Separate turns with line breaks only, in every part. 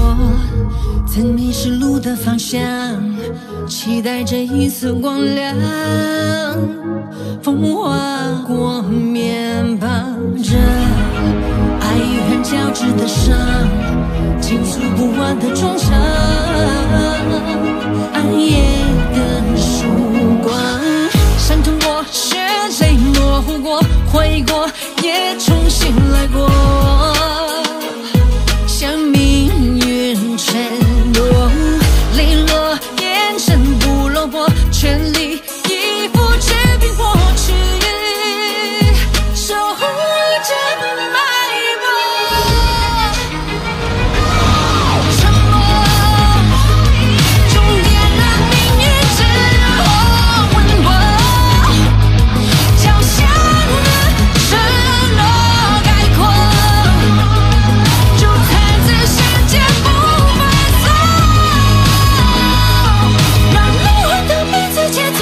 我曾迷失路的方向，期待着一丝光亮。风划过面庞着爱与恨交织的伤，倾诉不完的衷肠。暗夜的曙光，伤痛过，血泪模糊过，回忆过，也重新来过。向命运承诺，泪落，眼神不落魄，全力以赴持平过去，守护着脉搏。沉默，终点了命运之后温柔，脚下的承诺概括，就踩在时间不放松，让灵魂都彼此解脱。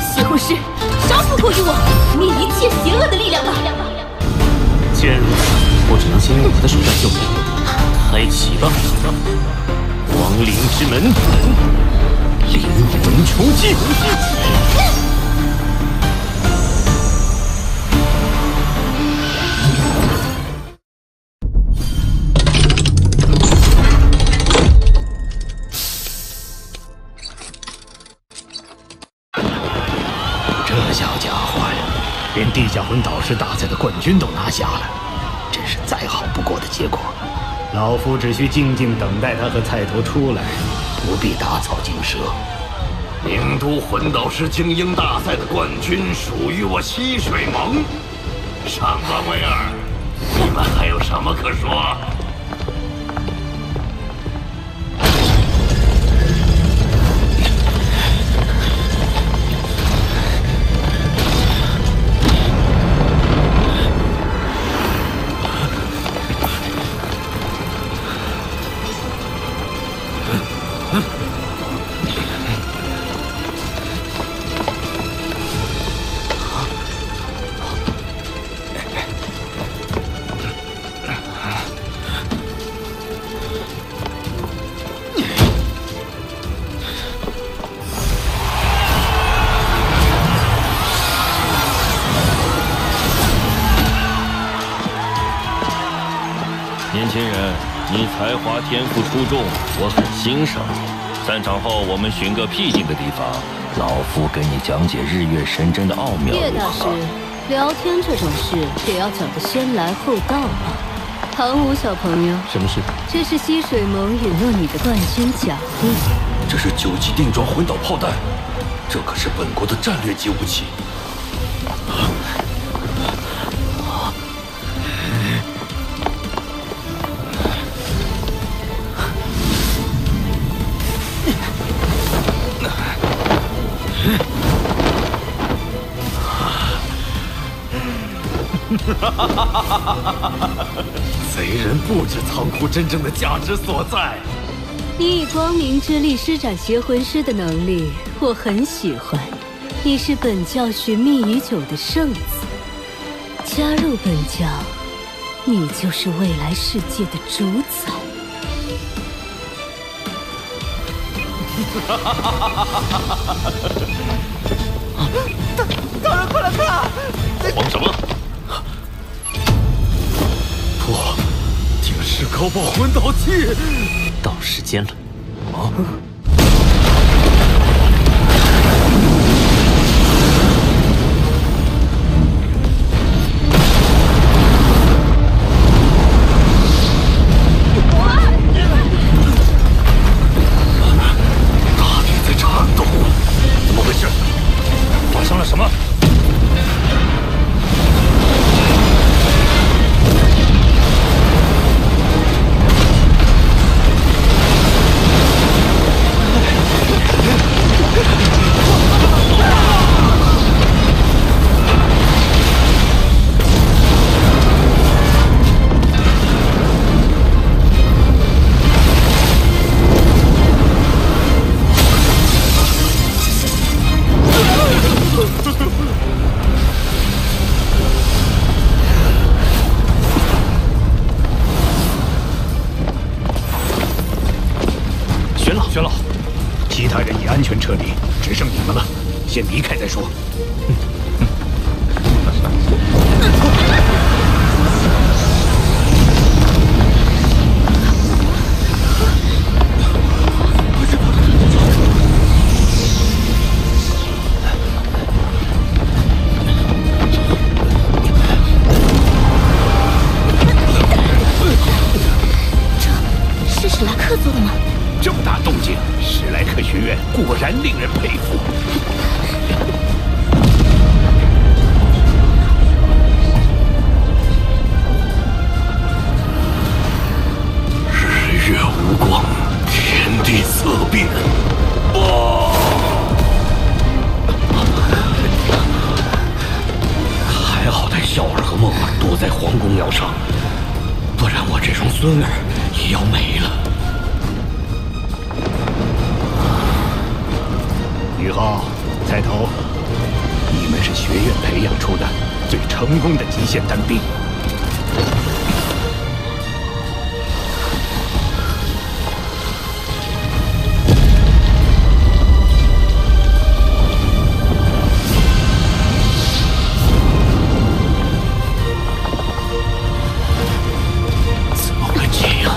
邪护师，杀父扣于我，灭一切邪恶的力量吧！
既然如此，我只能先用他的手段救你。开启吧，亡灵之门，灵魂冲击！
这小家伙呀，连地下魂导师大赛的冠军都拿下了，真是再好不过的结果。老夫只需静静等待他和菜头出来，不必打草惊蛇。
名都魂导师精英大赛的冠军属于我溪水盟。上官威尔，你们还有什么可说？
年轻人，你才华天赋出众，我很欣赏你。散场后，我们寻个僻静的地方，老夫给你讲解日月神针的奥妙。
叶大师，聊天这种事也要讲得先来后到吧？唐武小朋友，
什么事？
这是溪水盟陨落你的冠军奖励。
这是9级定装魂导炮弹，这可是本国的战略级武器。贼人不知仓库真正的价值所在。
你以光明之力施展邪魂师的能力，我很喜欢。你是本教寻觅已久的圣子，加入本教，你就是未来世界的主宰。
大人，快来看！
慌什么？
不，竟是高爆魂导器！
到时间了。
啊！大地在颤抖，
怎么回事？发生了什么？
先离开再说。
这是史莱克做的吗？
这么大动静，史莱克学院果然令人佩服。
日月无光，天地色变。还好带笑儿和梦儿躲在皇宫疗伤，不然我这双孙儿也要没了。
宇浩、菜头，你们是学院培养出的最成功的极限单兵。怎么会这样？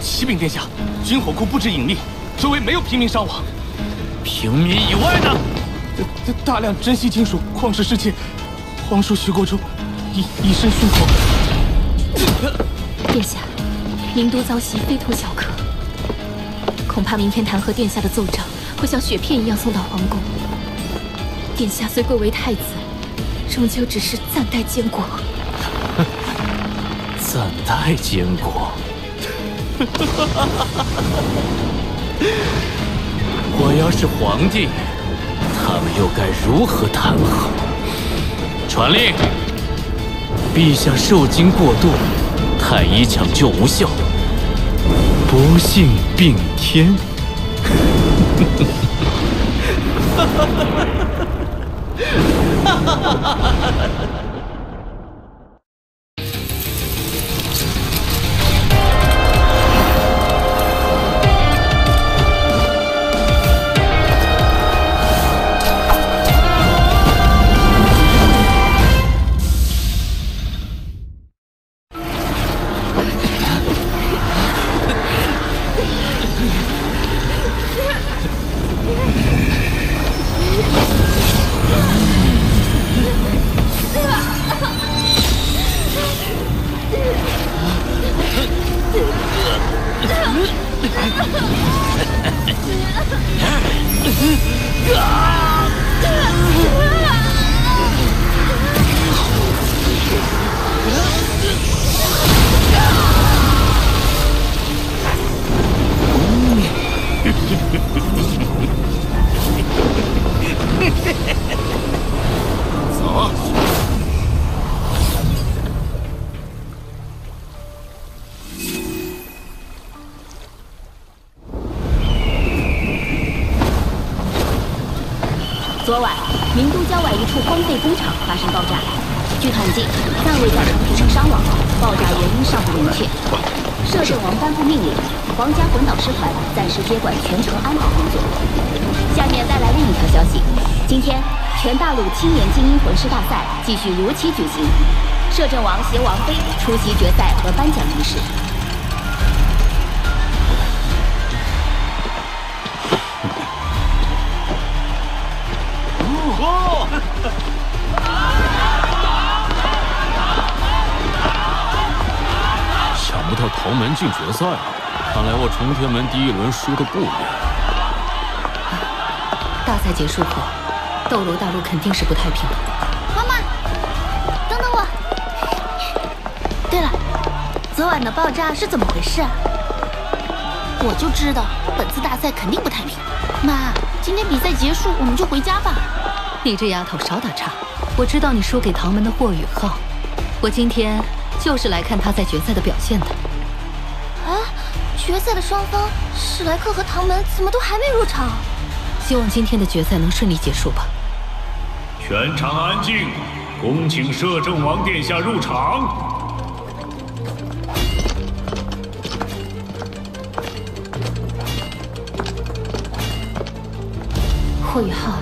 启禀殿下，军火库布置隐匿，周围没有平民伤亡。
平民以外呢？
大量珍稀金属、矿石失窃，皇叔徐国忠以身殉国。
殿下，名都遭袭，非同小可。恐怕明天弹劾殿下的奏章会像雪片一样送到皇宫。殿下虽贵为太子，终究只是暂代监国。
暂代监国。我要是皇帝，他们又该如何弹劾？传令，陛下受惊过度，太医抢救无效，不幸病天。
走。
昨晚，名都郊外一处荒废工厂发生爆炸，据统计，暂未造成平民伤亡，爆炸原因尚不明确。摄政王颁布命令，皇家魂导师团暂时接管全城安保工作。下面带来另一条消息：今天，全大陆青年精英魂师大赛继续如期举行，摄政王携王妃出席决赛和颁奖仪式。
不到唐门进决赛了，看来我冲天门第1轮输得不远。
大赛结束后，斗罗大陆肯定是不太平的。
妈妈，等等我。对了，昨晚的爆炸是怎么回事啊？我就知道本次大赛肯定不太平。妈，今天比赛结束我们就回家吧。
你这丫头少打岔！我知道你输给唐门的霍雨浩，我今天就是来看他在决赛的表现的。
啊，决赛的双方史莱克和唐门怎么都还没入场？
希望今天的决赛能顺利结束吧。
全场安静，恭请摄政王殿下入场。
霍雨浩，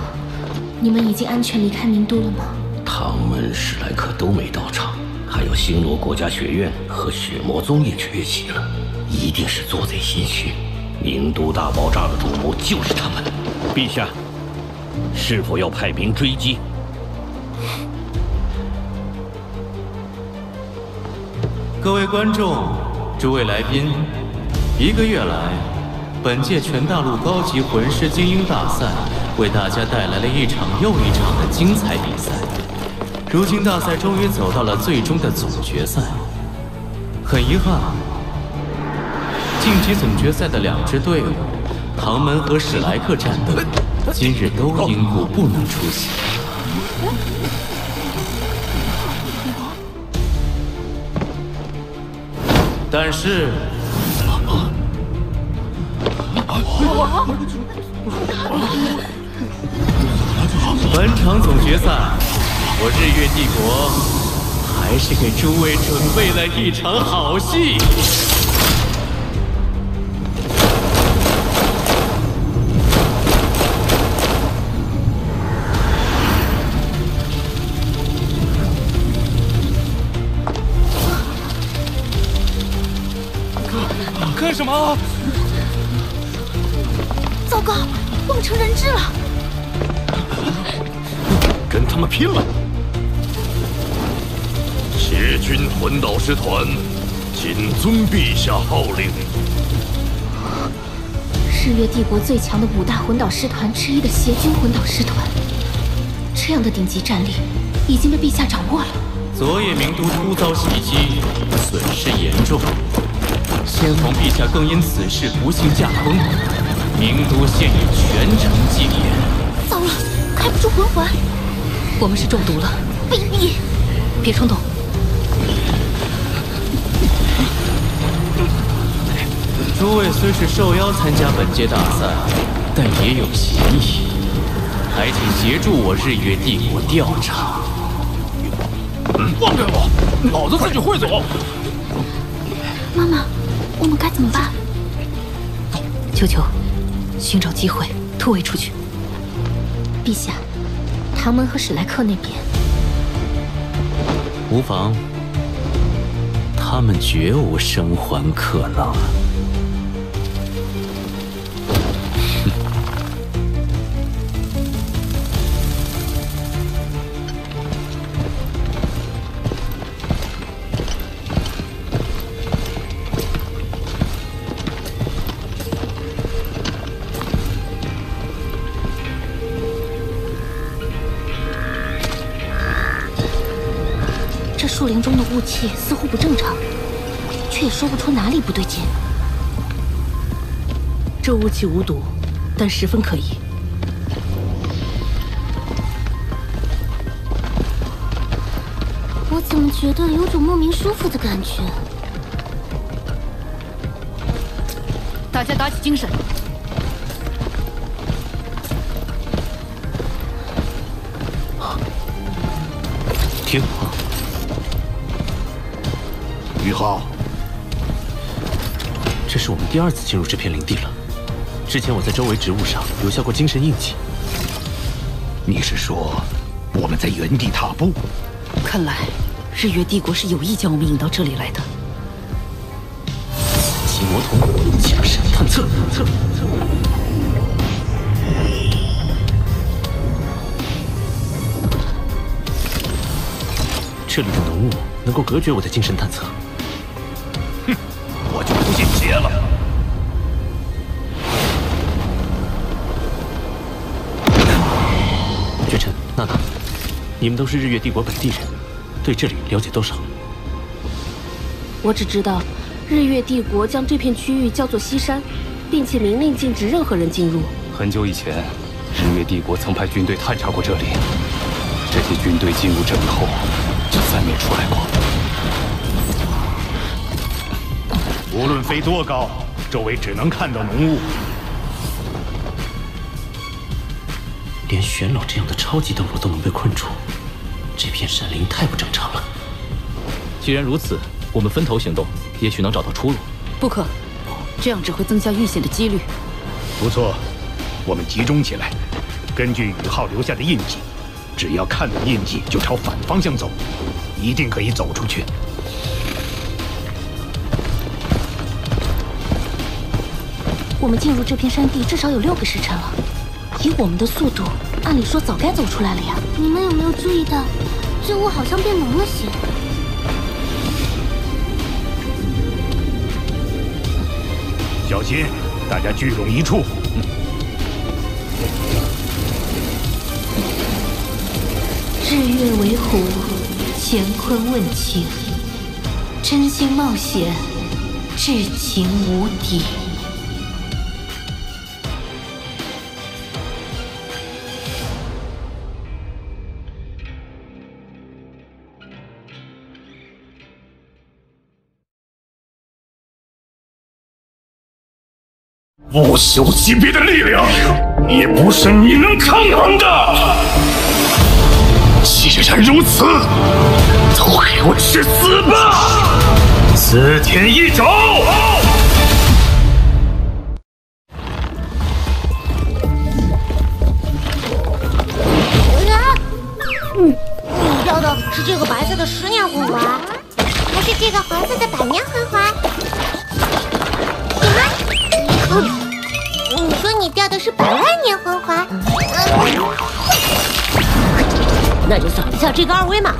你们已经安全离开名都了吗？
唐门、史莱克都没到场，还有星罗国家学院和血魔宗也缺席了，一定是做贼心虚。名都大爆炸的主谋就是他们。
陛下，是否要派兵追击？
各位观众，诸位来宾，1个月来，本届全大陆高级魂师精英大赛为大家带来了一场又一场的精彩比赛。如今大赛终于走到了最终的总决赛，很遗憾，晋级总决赛的2支队伍，唐门和史莱克战队，今日都因故不能出席。但是，本场总决赛，我日月帝国还是给诸位准备了一场好戏。
干什么？
糟糕，我们成人质了！
跟他们拼了！邪军魂导师团，谨遵陛下号令。
日月帝国最强的5大魂导师团之一的邪军魂导师团，这样的顶级战力已经被陛下掌握了。
昨夜名都突遭袭击，损失严重。先皇陛下更因此事不幸驾崩，名都现已全城戒严。
糟了，开不出魂环，
我们是中毒了。
卑鄙！
别冲动。
诸位虽是受邀参加本届大赛，但也有嫌疑，还请协助我日月帝国调查。
放开我，老子自己会走。
妈妈，我们该怎么办？
求求，寻找机会突围出去。
陛下，唐门和史莱克那边
无妨，他们绝无生还可能。
树林中的雾气似乎不正常，却也说不出哪里不对劲。
这雾气无毒，但十分可疑。
我怎么觉得有种莫名舒服的感觉？
大家打起精神！
停！
宇浩，
这是我们第2次进入这片领地了。之前我在周围植物上留下过精神印记。
你是说我们在原地踏步？
看来日月帝国是有意将我们引到这里来的。
奇魔童，精神探测。这里的浓雾能够隔绝我的精神探测。
我就不信邪了。
君臣、娜娜，你们都是日月帝国本地人，对这里了解多少？
我只知道，日月帝国将这片区域叫做西山，并且明令禁止任何人进入。
很久以前，日月帝国曾派军队探查过这里，这些军队进入这里后，就再没出来过。
无论飞多高，周围只能看到浓雾。
连玄老这样的超级斗罗都能被困住，这片山林太不正常了。既然如此，我们分头行动，也许能找到出路。
不可，这样只会增加遇险的几率。
不错，我们集中起来，根据宇浩留下的印记，只要看到印记就朝反方向走，一定可以走出去。
我们进入这片山地至少有6个时辰了，以我们的速度，按理说早该走出来了呀。
你们有没有注意到，这雾好像变浓了些？
小心，大家聚拢一处。
日月为虎，乾坤问情，真心冒险，至情无敌。
不朽级别的力量，也不是你能抗衡的。既然如此，就给我去死吧！四天一爪。
你掉的是这个白色的10年魂环，还是这个黄色的100年魂环？什么？你说你掉的是100万年魂环？
那就扫一下这个2维码，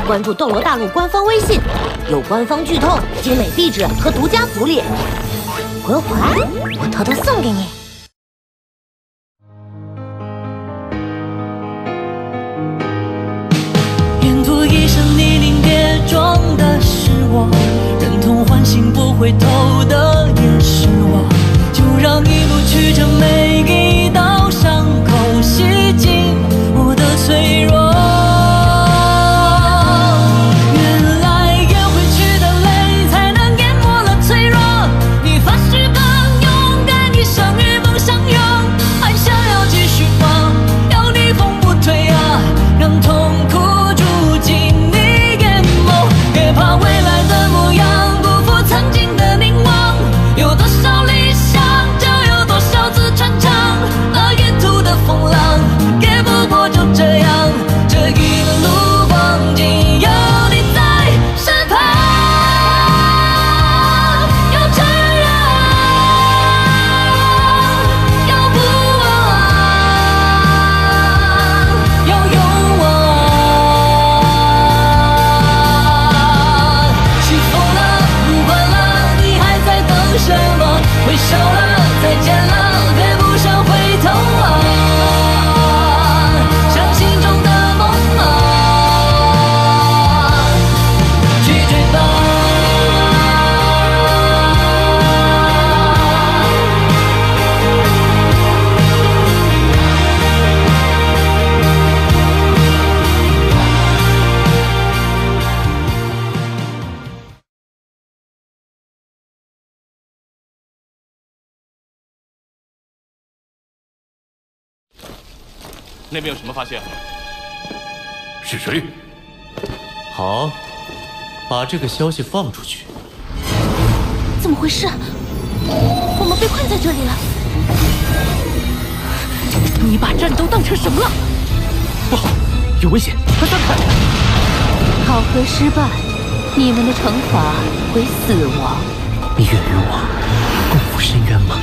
关注斗罗大陆官方微信，有官方剧透、精美壁纸和独家福利。魂环，我偷偷送给你。
沿途一身泥泞跌撞的是我，忍痛唤醒不回头的也是我，就让一路曲折每一道伤口洗净我的脆弱。
那边有什么发现？
是谁？
好，把这个消息放出去。
怎么回事？我们被困在这里了。
你把战斗当成什么了？
不好，有危险，快散开！
考核失败，你们的惩罚为死亡。
你愿与我共赴深渊吗？